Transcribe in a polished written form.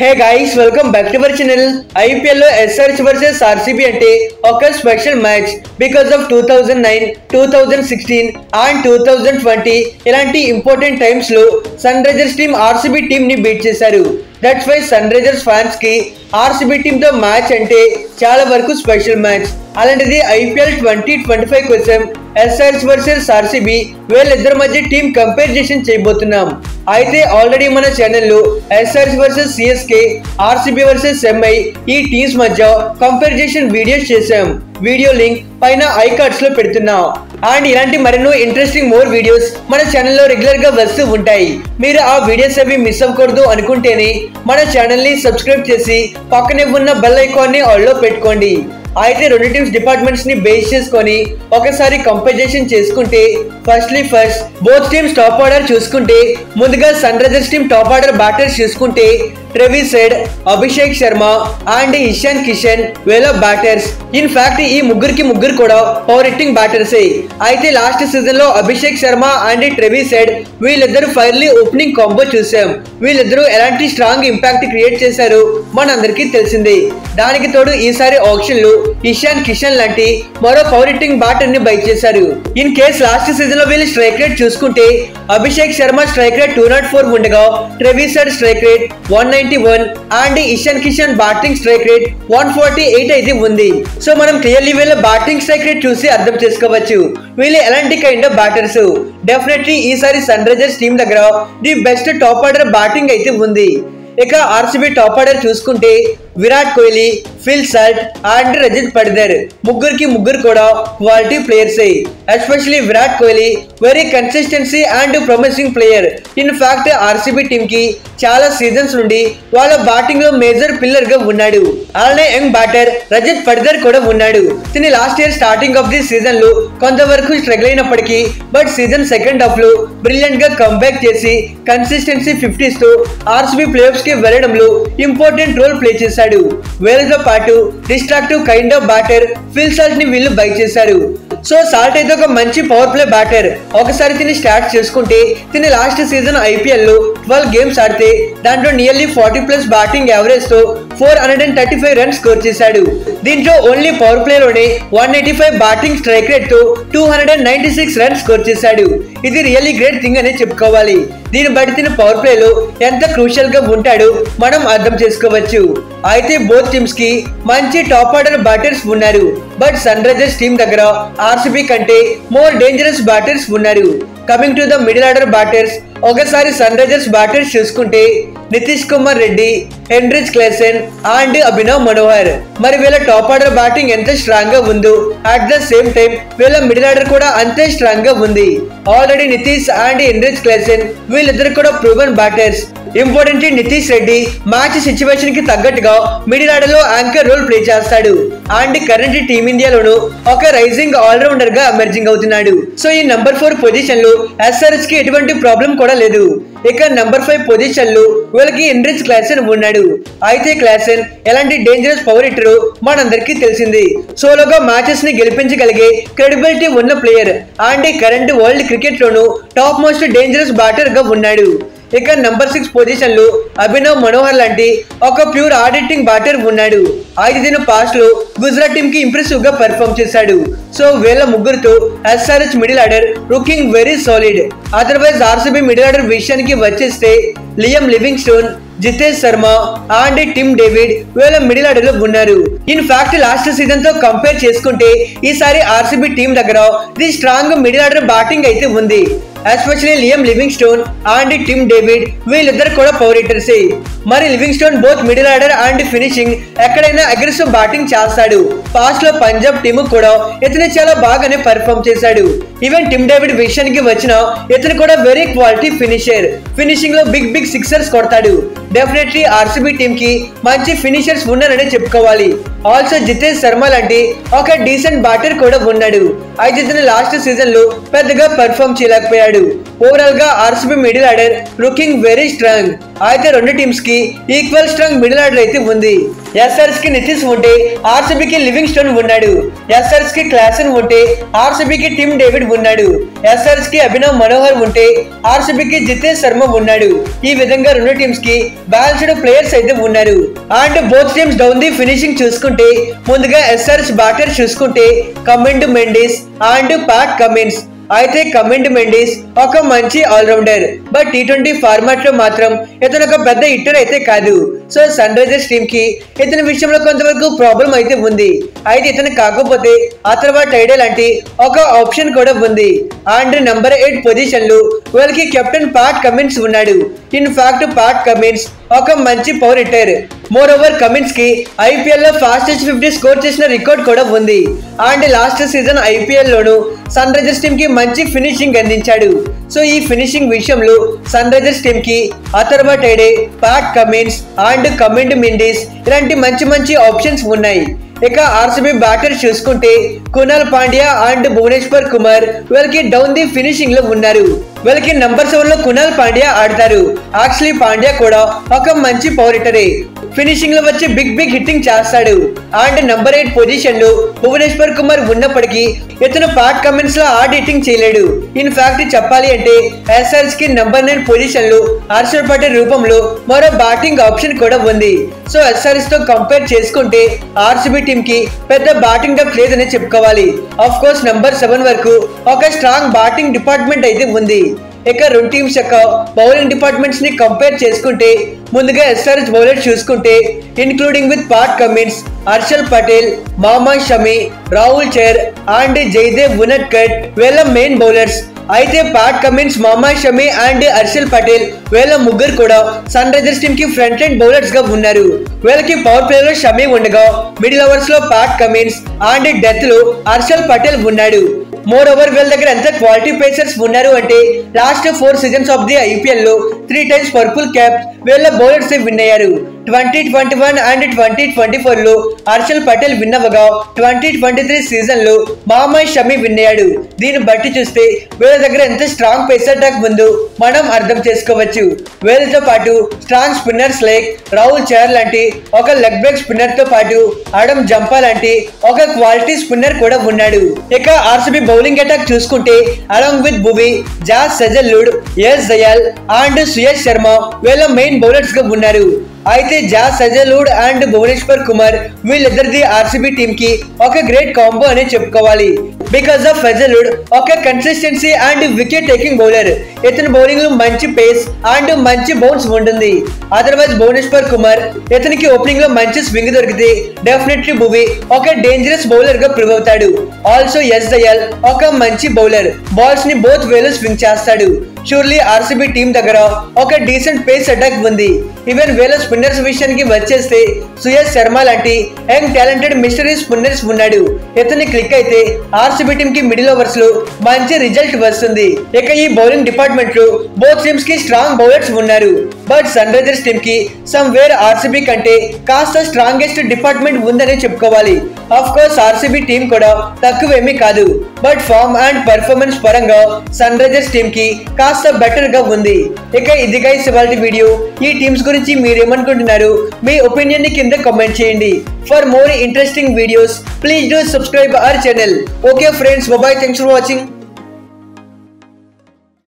Hey guys, welcome back to our channel. IPL లో SRH vs RCB అంటే ఒక special match because of 2009, 2016 and 2020 ఇలాంటి important times లో Sunrisers team RCB team ని beat చేశారు. That's why Sunrisers fans కి RCB team తో match అంటే చాలా వరకు స్పెషల్ మ్యాచ్. అలాంటిది IPL 2025 కోసం SRH వర్సెస్ RCB వీళ్ళిద్దరి మధ్య టీమ్ కంపారిజన్ చేయబోతున్నాం. అయితే ఆల్రెడీ మన ఛానల్లో SRH versus CSK, RCB versus MI ఈ టీమ్స్ మధ్య కంపారిజన్ వీడియోస్ చేశాం. వీడియో లింక్ పైన ఐ కార్డ్స్ లో పెడుతున్నాం. అండ్ ఇలాంటి మరెన్నో ఇంట్రెస్టింగ్ మోర్ వీడియోస్ మన ఛానల్లో రెగ్యులర్ గా వస్తూ ఉంటాయి. మీరు ఆ వీడియోస్ అవి మిస్ అవ్వకూడదు అనుకుంటేనే మన ఛానల్ ని సబ్స్క్రైబ్ చేసి పక్కనే ఉన్న బెల్ ఐకాన్ ని ఆల్ లో పెట్టుకోండి. అయితే రెండు టీమ్స్ డిపార్ట్మెంట్స్ ని బేస్ చేసుకొని ఒకసారి కంపారిజన్ చేసుకుంటే first both teams top order చూసుకుంటే ముందుగా Sunrisers team top order batters చూసుకుంటే Travis Head, Abhishek Sharma and Ishan Kishan వీళ్ళ బ్యాటర్స్. ఇన్ ఫ్యాక్ట్ ఈ ముగ్గురు కూడా పవర్ హిట్టింగ్ బ్యాటర్స్. అయితే లాస్ట్ సీజన్ లో Abhishek Sharma and Travis Head వీళ్ళిద్దరు ఫైర్లీ ఓపెనింగ్ కాంబో చూసాం. వీళ్ళిద్దరూ ఎలాంటి స్ట్రాంగ్ ఇంపాక్ట్ క్రియేట్ చేశారు మనందరికీ తెలిసిందే. దానికి తోడు ఈసారి ఆప్షన్ లో ఇషాన్ కిషన్ లాంటి మరో పవర్ హిట్టింగ్ బ్యాటర్ ని బై చేశారు. ఇన్ కేస్ లాస్ట్ సీజన్ లో వీళ్ళు స్ట్రైక్ రేట్ చూసుకుంటే అభిషేక్ శర్మ స్ట్రైక్ రేట్ 204 ఉండగా Travis head strike rate 191 and Ishan Kishan batting strike rate 148 అయితే ఉంది. సో మనం క్లియర్లీ వీళ్ళ బ్యాటింగ్ స్ట్రైక్ రేట్ చూసి అర్థం చేసుకోవచ్చు వీళ్ళు ఎలాంటి కైండ్ ఆఫ్ బ్యాటర్స్. డెఫినెట్లీ ఈసారి సన్ రైజర్స్ టీమ్ దగ్గర the best top order batting అయితే ఉంది. ఇక RCB టాప్ ఆర్డర్ చూసుకుంటే Virat Kohli, Phil Salt and Rajat Patidar ముగ్గురు కూడా quality players. Especially Virat Kohli very consistency and promising player. In fact RCB team కి చాలా సీజన్స్ నుండి వాళ్ళ బ్యాటింగ్ లో మేజర్ పిల్లర్ గా ఉన్నాడు. అలానే యంగ్ బ్యాటర్ రజత్ పడిదర్ కూడా ఉన్నాడు. తిని last year starting of the season లో కొంతవరకు స్ట్రగుల్ అయినప్పటికీ బట్ సీజన్ సెకండ్ హాఫ్ లో బ్రిలియంట్ గా కంబ్యాక్ చేసి కన్సిస్టెన్సీ 50s తో RCB ప్లేఆఫ్స్ కి వెళ్లడంలో ఇంపార్టెంట్ రోల్ ప్లే చేశాడు. వీళ్ళతో పాటు distractive kind of batter Phil Salt ని వీళ్ళు బై చేశారు. సో సాల్ట్ అయితే ఒక మంచి పవర్ ప్లే బ్యాటర్. ఒకసారి తిని స్టార్ట్ చేసుకుంటే తిని లాస్ట్ సీజన్ IPL లో 12 గేమ్స్ ఆడితే దాంట్లో నియర్లీ 40+ బ్యాటింగ్ యావరేజ్ తో 435 రన్స్ స్కోర్ చేశాడు. దీంట్లో ఓన్లీ పవర్ ప్లే లోనే 185 బ్యాటింగ్ స్ట్రైక్ రేట్ తో 296 రన్స్ స్కోర్ చేశాడు. ఇది రియల్లీ గ్రేట్ థింగ్ అనే చెప్పుకోవాలి. దీన్ని బట్టి తిన పవర్ ప్లే లో ఎంత క్రూషియల్ గా ఉంటాడో మనం అర్థం చేసుకోవచ్చు. అయితే బోత్ టీమ్స్ కి మంచి టాప్ ఆర్డర్ బ్యాటర్స్ ఉన్నారు. బట్ సన్ రైజర్స్ టీమ్ దగ్గర RCB కంటే మోర్ డేంజరస్ బ్యాటర్స్ ఉన్నారు. Coming to the middle order batters ఒకసారి సన్ రైజర్స్ బ్యాటర్స్ చూసుకుంటే నితీష్ కుమార్ రెడ్డి, హెన్రిచ్ క్లేసన్ అండ్ అభినవ్ మనోహర్. మరి వీళ్ళ టాప్ ఆర్డర్ బ్యాటింగ్ ఎంత స్ట్రాంగ్ గా ఉందో అట్ ద సేమ్ టైం వీళ్ళ మిడిల్ ఆర్డర్ కూడా అంతే స్ట్రాంగ్ గా ఉంది. ఆల్రెడీ నితీష్ అండ్ హెన్రిచ్ క్లేసన్ వీళ్ళిద్దరు కూడా proven batters. Important Nitish Reddy match situation కి తగ్గట్టుగా మిడిల్ ఆర్డర్ లో యాంకర్ రోల్ ప్లే చేస్తాడు అండ్ కరెంట్ టీమిండియాలోనూ ఒక రైజింగ్ ఆల్రౌండర్ గా ఎమర్జింగ్ అవుతున్నాడు. సో ఈ నంబర్ 4 పొజిషన్ లో SRH కి ఎటువంటి ప్రాబ్లం కూడా లేదు. ఇక నంబర్ 5 పొజిషన్ లో వీళ్ళకి హెన్రిచ్ క్లేసన్ ఉన్నాడు. అయితే క్లేసన్ ఎలాంటి డేంజరస్ పవర్ హిట్టర్ మనందరికీ తెలిసింది. సోలోగా మ్యాచెస్ ని గెలిపించగలిగే క్రెడిబిలిటీ ఉన్న player and current world cricket లోనూ టాప్ మోస్ట్ డేంజరస్ బ్యాటర్ గా ఉన్నాడు. ఇక నంబర్ 6 పొజిషన్ లో అభినవ్ మనోహర్ లాంటి ఒక ప్యూర్ హార్డ్ హిట్టింగ్ బ్యాటర్ ఉన్నాడు. అయితే దీని పాస్ట్ లో గుజరాత్ టీమ్ కి ఇంప్రెసివ్ గా పెర్ఫార్మ్ చేశాడు. సో వీళ్ళ ముగ్గురుతో SRH middle order looking very solid. Otherwise RCB middle order విషయానికి వచ్చేస్తే Liam Livingstone, Jitesh Sharma and Tim David వీళ్ళ మిడిల్ ఆర్డర్ లో ఉన్నారు. ఇన్ ఫ్యాక్ట్ లాస్ట్ సీజన్ తో కంపేర్ చేసుకుంటే ఈసారి RCB టీమ్ దగ్గర the strong middle order batting అయితే ఉంది. Especially Liam Livingstone and Tim David వీళ్ళిద్దరు కూడా పవర్ హిట్టర్స్. మరి Livingstone both middle order and finishing ఎక్కడైనా అగ్రెసివ్ బ్యాటింగ్ చేస్తాడు. పాస్ట్ లో పంజాబ్ టీమ్ కూడా ఇతను చాలా బాగానే పెర్ఫార్మ్ చేశాడు. ఈవెన్ టిమ్ డేవిడ్ విషయానికి వచ్చిన ఇతను కూడా వెరీ క్వాలిటీ ఫినిషర్. ఫినిషింగ్ లో బిగ్ సిక్సర్స్ కొడతాడు. డెఫినెట్లీ RCB టీమ్ కి మంచి ఫినిషర్స్ ఉన్నారనే చెప్పుకోవాలి. ఆల్సో జితేష్ శర్మ లాంటి ఒక డీసెంట్ బ్యాటర్ కూడా ఉన్నాడు. అయితే ఇతను లాస్ట్ సీజన్ లో పెద్దగా పెర్ఫార్మ్ చేయలేకపోయాడు. ఉన్నాడు. ఓవరాల్ గా RCB middle order looking very strong. అయితే రెండు టీమ్స్ కి ఈక్వల్ స్ట్రాంగ్ మిడిల్ ఆర్డర్ అయితే ఉంది. ఎస్ఆర్ఎస్ కి నితీష్ ఉంటే ఆర్సీబీకి లివింగ్ స్టోన్ ఉన్నాడు. ఎస్ఆర్ఎస్ కి క్లాసన్ ఉంటే ఆర్సీబీకి టిమ్ డేవిడ్ ఉన్నాడు. ఎస్ఆర్ఎస్ కి అభినవ్ మనోహర్ ఉంటే ఆర్సీబీకి జితేష్ శర్మ ఉన్నాడు. ఈ విధంగా రెండు టీమ్స్ కి బ్యాలెన్స్డ్ ప్లేయర్స్ అయితే ఉన్నారు. And both teams down the finishing చూసుకుంటే ముందుగా ఎస్ఆర్ఎస్ బ్యాటర్ చూసుకుంటే కమిండ్ మెండిస్ అండ్ ప్యాట్ కమిన్స్. అయితే కమిండ్ మెండిస్ ఒక మంచి ఆల్రౌండర్, బట్ టీ20 ఫార్మాట్ లో మాత్రం ఇతను ఒక పెద్ద హిట్టర్ అయితే కాదు. సో సన్ రైజర్స్ టీమ్ కి ఇతని విషయంలో కొంతవరకు ప్రాబ్లం అయితే ఉంది. అయితే ఇతను కాకపోతే అథర్వా టైడే లాంటి ఒక ఆప్షన్ కూడా ఉంది. అండ్ నెంబర్ 8 పొజిషన్ లో వాళ్ళకి కెప్టెన్ ప్యాట్ కమిన్స్ ఉన్నాడు. ఇన్ ఫ్యాక్ట్ ప్యాట్ కమిన్స్ ఒక మంచి power hitter. More over Cummins కి ఐపీఎల్ లో ఫాస్టెస్ట్ 50 స్కోర్ చేసిన రికార్డ్ కూడా ఉంది. అండ్ లాస్ట్ సీజన్ ఐపీఎల్ లోను సన్ రైజర్స్ టీమ్ కి మంచి ఫినిషింగ్ అందించాడు. సో ఈ ఫినిషింగ్ విషయంలో సన్ రైజర్స్ టీమ్ కి Atharva Taide, Pat Cummins and Kamindu Mendis ఇలాంటి మంచి మంచి ఆప్షన్స్ ఉన్నాయి. ఇక ఆర్సీబీ బ్యాటర్ చూసుకుంటే కునాల్ పాండ్యా అండ్ భువనేశ్వర్ కుమార్ వీళ్ళకి డౌన్ ది ఫినిషింగ్ లో ఉన్నారు. వీళ్ళకి నంబర్ 7 లో కునాల్ పాండ్యా ఆడతారు. యాక్చువల్లీ పాండ్యా కూడా ఒక మంచి పవర్ హిట్టరే. ఫినిషింగ్ లో వచ్చి బిగ్ హిట్టింగ్ చేస్తాడు. అండ్ నంబర్ 8 పొజిషన్ లో భువనేశ్వర్ కుమార్ ఉన్నప్పటికీ ఇతను ప్యాట్ కమిన్స్ లో హార్డ్ హిట్టింగ్ చేయలేడు. ఇన్ ఫ్యాక్ట్ చెప్పాలి అంటే ఎస్ఆర్ఎస్ కి నంబర్ 9 పొజిషన్ లో హర్షల్ పటేల్ రూపంలో మరో బ్యాటింగ్ ఆప్షన్ కూడా ఉంది. సో ఎస్ఆర్ఎస్ తో కంపేర్ చేసుకుంటే ఆర్సీబీ టీమ్ కి పెద్ద బ్యాటింగ్ డెప్త్ లేదని చెప్పుకోవాలి. ఆఫ్ కోర్స్ నంబర్ 7 వరకు ఒక స్ట్రాంగ్ బ్యాటింగ్ డిపార్ట్మెంట్ అయితే ఉంది. ఇక రెండు టీమ్స్ యొక్క బౌలింగ్ డిపార్ట్మెంట్స్ ని కంపేర్ చేసుకుంటే ముందుగా ఎస్ఆర్ఎస్ బౌలర్ చూసుకుంటే including with Pat Cummins, Harshal Patel, Mohammed Shami, Rahul Chahar and Jaydev Unadkat వీళ్ళ మెయిన్ బౌలర్స్. అయితే Pat Cummins, Mohammed Shami and Harshal Patel వీళ్ళ ముగ్గురు కూడా సన్ రైజర్స్ టీమ్ కి ఫ్రంట్ ఎండ్ బౌలర్స్ గా ఉన్నారు. వీళ్ళకి పవర్ ప్లే లో షమి ఉండగా మిడిల్ ఓవర్స్ లో ప్యాట్ కమిన్స్ అండ్ డెత్ లో హర్షల్ పటేల్ ఉన్నాడు. మోర్ ఓవర్ వీళ్ళ దగ్గర ఎంత క్వాలిటీ పేసర్స్ ఉన్నారు అంటే last 4 seasons of the IPL లో 3 టైమ్స్ పర్పుల్ క్యాప్ వీళ్ళ బౌలర్స్ విన్ అయ్యారు. 2021 అండ్ 2024 లో హర్షల్ పటేల్ విన్ అవ్వగా 2023 సీజన్ లో మహమ్మద్ షమి విన్ అయ్యాడు. దీన్ని బట్టి చూస్తే వీళ్ళ దగ్గర ఎంత స్ట్రాంగ్ పేసర్ అటాక్ ఉందో మనం అర్థం చేసుకోవచ్చు. వీళ్ళతో పాటు strong spinners like Rahul Chahar లాంటి ఒక లెగ్ బ్రేక్ స్పిన్నర్ తో పాటు అడమ్ జంపా లాంటి ఒక క్వాలిటీ స్పిన్నర్ కూడా ఉన్నాడు. ఇక ఆర్సీబీ బౌలింగ్ అటాక్ చూసుకుంటే along with Bhuvi, Josh Hazlewood, Yash Dayal and Suyash Sharma వీళ్ళ మెయిన్ బౌలర్స్ గా ఉన్నారు. అయితే Josh Hazlewood and Bhuvneshwar Kumar వీళ్ళిద్దరిది ఆర్సీబీ టీమ్ కి ఒక గ్రేట్ కాంబో అనే చెప్పుకోవాలి. బికాస్ ఆఫ్ సెజల్వుడ్ ఒక consistency and wicket taking bowler. ఇతని బౌలింగ్ లో మంచి పేస్ అండ్ మంచి బౌన్స్ ఉంటుంది. అదర్వైజ్ భువనేశ్వర్ కుమార్ ఇతనికి ఓపెనింగ్ లో మంచి స్వింగ్ దొరికితే డెఫినెట్లీ భువి ఒక డేంజరస్ బౌలర్ గా ప్రూవ్ అవుతాడు. ఆల్సో ఎస్ దయాల్ ఒక మంచి బౌలర్, బాల్స్ ని బోత్ వేలో స్వింగ్ చేస్తాడు. షూర్లీ ఆర్సీబీ టీమ్ దగ్గర ఒక డీసెంట్ పేస్ అటాక్ ఉంది. ఈవెన్ వీళ్ళ స్పిన్నర్స్ విషయానికి వచ్చేస్తే సుయేష్ శర్మ లాంటి యంగ్ టాలెంటెడ్ మిస్టరీ స్పిన్నర్స్ ఉన్నాడు. ఇతని క్లిక్ అయితే ఆర్సీబీ టీమ్ కి మిడిల్ ఓవర్స్ లో మంచి రిజల్ట్ వస్తుంది. ఇక ఈ బౌలింగ్ డిపార్ట్మెంట్ లో బోత్ టీమ్స్ కి స్ట్రాంగ్ బౌలర్స్ ఉన్నారు. బట్ సన్ రైజర్స్ టీమ్ కి సమ్వేర్ ఆర్సీబీ కంటే కాస్త స్ట్రాంగెస్ట్ డిపార్ట్మెంట్ ఉందని చెప్పుకోవాలి. ఆఫ్ కోర్స్ ఆర్సీబీ టీమ్ కూడా తక్కువేమీ కాదు. బట్ ఫార్మ్ అండ్ పర్ఫార్మెన్స్ పరంగా సన్ రైజర్స్ టీమ్ కి కాస్త బెటర్ గా ఉంది. ఇక ఇది గైస్ ఇవాల్టి వీడియో. ఈ టీమ్స్ గురించి మీరేమనుకుంటున్నారు? మీ ఒపీనియన్ ని కింద కామెంట్ చేయండి. For more interesting videos please do subscribe our channel. Okay friends, by by, thanks for watching.